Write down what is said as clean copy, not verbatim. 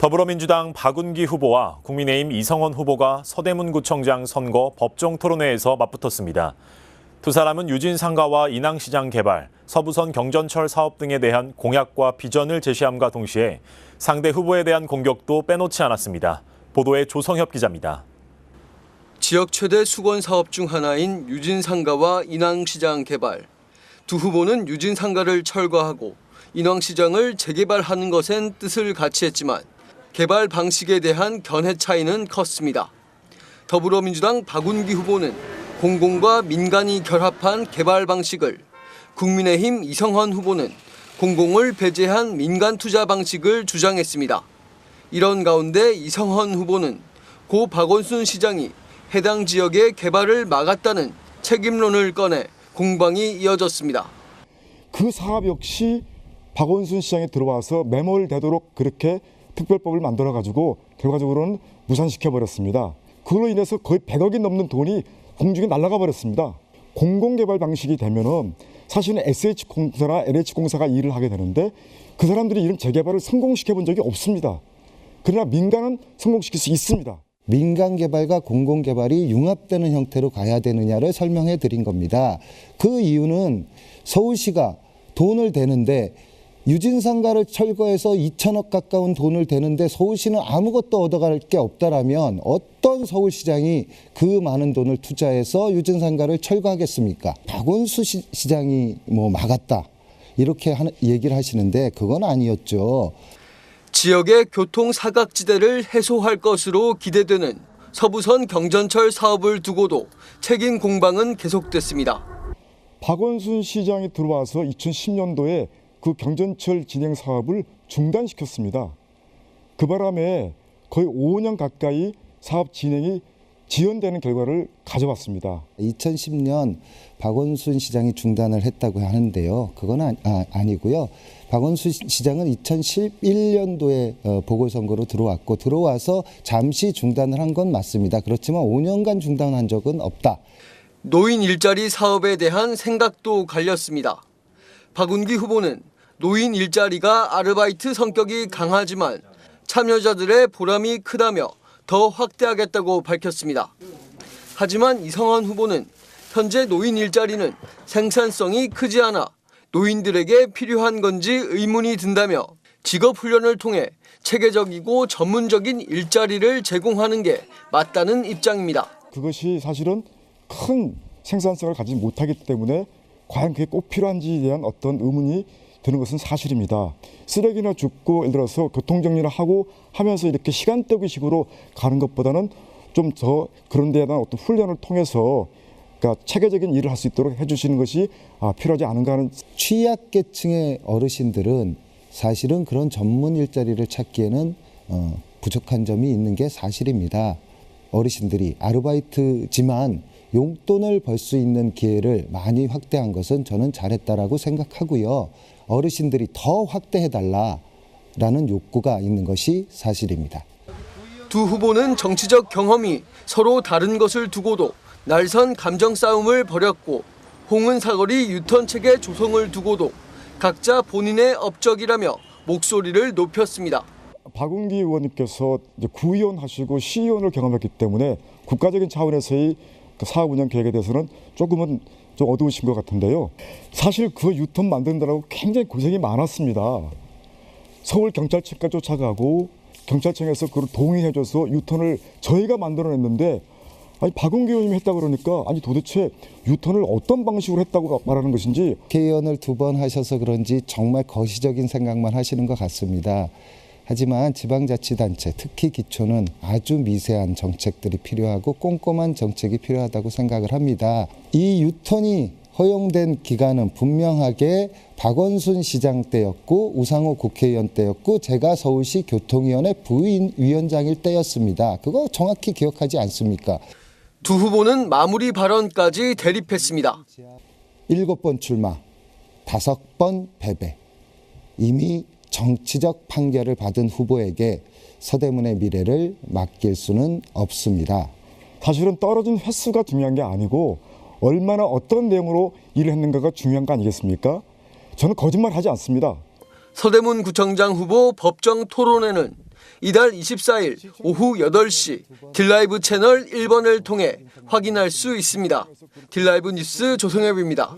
더불어민주당 박운기 후보와 국민의힘 이성헌 후보가 서대문구청장 선거 법정 토론회에서 맞붙었습니다. 두 사람은 유진 상가와 인왕시장 개발, 서부선 경전철 사업 등에 대한 공약과 비전을 제시함과 동시에 상대 후보에 대한 공격도 빼놓지 않았습니다. 보도에 조성협 기자입니다. 지역 최대 수건 사업 중 하나인 유진 상가와 인왕시장 개발. 두 후보는 유진 상가를 철거하고 인왕시장을 재개발하는 것엔 뜻을 같이 했지만 개발 방식에 대한 견해 차이는 컸습니다. 더불어민주당 박운기 후보는 공공과 민간이 결합한 개발 방식을, 국민의힘 이성헌 후보는 공공을 배제한 민간 투자 방식을 주장했습니다. 이런 가운데 이성헌 후보는 고 박원순 시장이 해당 지역의 개발을 막았다는 책임론을 꺼내 공방이 이어졌습니다. 그 사업 역시 박원순 시장이 들어와서 매몰되도록 그렇게 특별법을 만들어가지고 결과적으로는 무산시켜버렸습니다. 그로 인해서 거의 100억이 넘는 돈이 공중에 날아가 버렸습니다. 공공개발 방식이 되면은 사실은 SH공사나 LH공사가 일을 하게 되는데 그 사람들이 이런 재개발을 성공시켜 본 적이 없습니다. 그러나 민간은 성공시킬 수 있습니다. 민간 개발과 공공 개발이 융합되는 형태로 가야 되느냐를 설명해 드린 겁니다. 그 이유는 서울시가 돈을 대는데 유진상가를 철거해서 2천억 가까운 돈을 대는데 서울시는 아무것도 얻어갈 게 없다라면 어떤 서울시장이 그 많은 돈을 투자해서 유진상가를 철거하겠습니까? 박원순 시장이 막았다 이렇게 얘기를 하시는데 그건 아니었죠. 지역의 교통 사각지대를 해소할 것으로 기대되는 서부선 경전철 사업을 두고도 책임 공방은 계속됐습니다. 박원순 시장이 들어와서 2010년도에 그 경전철 진행 사업을 중단시켰습니다. 그 바람에 거의 5년 가까이 사업 진행이 지연되는 결과를 가져왔습니다. 2010년 박원순 시장이 중단을 했다고 하는데요. 그건 아니고요. 박원순 시장은 2011년도에 보궐선거로 들어와서 잠시 중단을 한 건 맞습니다. 그렇지만 5년간 중단한 적은 없다. 노인 일자리 사업에 대한 생각도 갈렸습니다. 박운기 후보는 노인 일자리가 아르바이트 성격이 강하지만 참여자들의 보람이 크다며 더 확대하겠다고 밝혔습니다. 하지만 이성헌 후보는 현재 노인 일자리는 생산성이 크지 않아 노인들에게 필요한 건지 의문이 든다며 직업훈련을 통해 체계적이고 전문적인 일자리를 제공하는 게 맞다는 입장입니다. 그것이 사실은 큰 생산성을 가지지 못하기 때문에 과연 그게 꼭 필요한지에 대한 어떤 의문이 드는 것은 사실입니다. 쓰레기나 줍고 예를 들어서 교통정리를 하고 하면서 이렇게 시간 때우기식으로 가는 것보다는 좀 더 그런 데에 대한 어떤 훈련을 통해서 그러니까 체계적인 일을 할 수 있도록 해주시는 것이 필요하지 않은가 하는. 취약계층의 어르신들은 사실은 그런 전문 일자리를 찾기에는 부족한 점이 있는 게 사실입니다. 어르신들이 아르바이트지만 용돈을 벌 수 있는 기회를 많이 확대한 것은 저는 잘했다라고 생각하고요. 어르신들이 더 확대해달라라는 욕구가 있는 것이 사실입니다. 두 후보는 정치적 경험이 서로 다른 것을 두고도 날선 감정 싸움을 벌였고 홍은 사거리 유턴 체계 조성을 두고도 각자 본인의 업적이라며 목소리를 높였습니다. 박운기 의원님께서 이제 구의원 하시고 시의원을 경험했기 때문에 국가적인 차원에서의 사업 운영 계획에 대해서는 조금은 좀 어두우신 것 같은데요. 사실 그 유턴 만드느라고 굉장히 고생이 많았습니다. 서울 경찰청까지 쫓아가고 경찰청에서 그걸 동의해줘서 유턴을 저희가 만들어냈는데 박운기 의원님이 했다고 그러니까 도대체 유턴을 어떤 방식으로 했다고 말하는 것인지. 국회의원을 2번 하셔서 그런지 정말 거시적인 생각만 하시는 것 같습니다. 하지만 지방자치단체, 특히 기초는 아주 미세한 정책들이 필요하고 꼼꼼한 정책이 필요하다고 생각을 합니다. 이 유턴이 허용된 기간은 분명하게 박원순 시장 때였고 우상호 국회의원 때였고 제가 서울시 교통위원회 부위원장일 때였습니다. 그거 정확히 기억하지 않습니까? 두 후보는 마무리 발언까지 대립했습니다. 7번 출마, 5번 패배. 이미 정치적 판결을 받은 후보에게 서대문의 미래를 맡길 수는 없습니다. 사실은 떨어진 횟수가 중요한 게 아니고 얼마나 어떤 내용으로 일을 했는가가 중요한 거 아니겠습니까? 저는 거짓말하지 않습니다. 서대문구청장 후보 법정 토론회는 이달 24일 오후 8시 딜라이브 채널 1번을 통해 확인할 수 있습니다. 딜라이브 뉴스 조성엽입니다.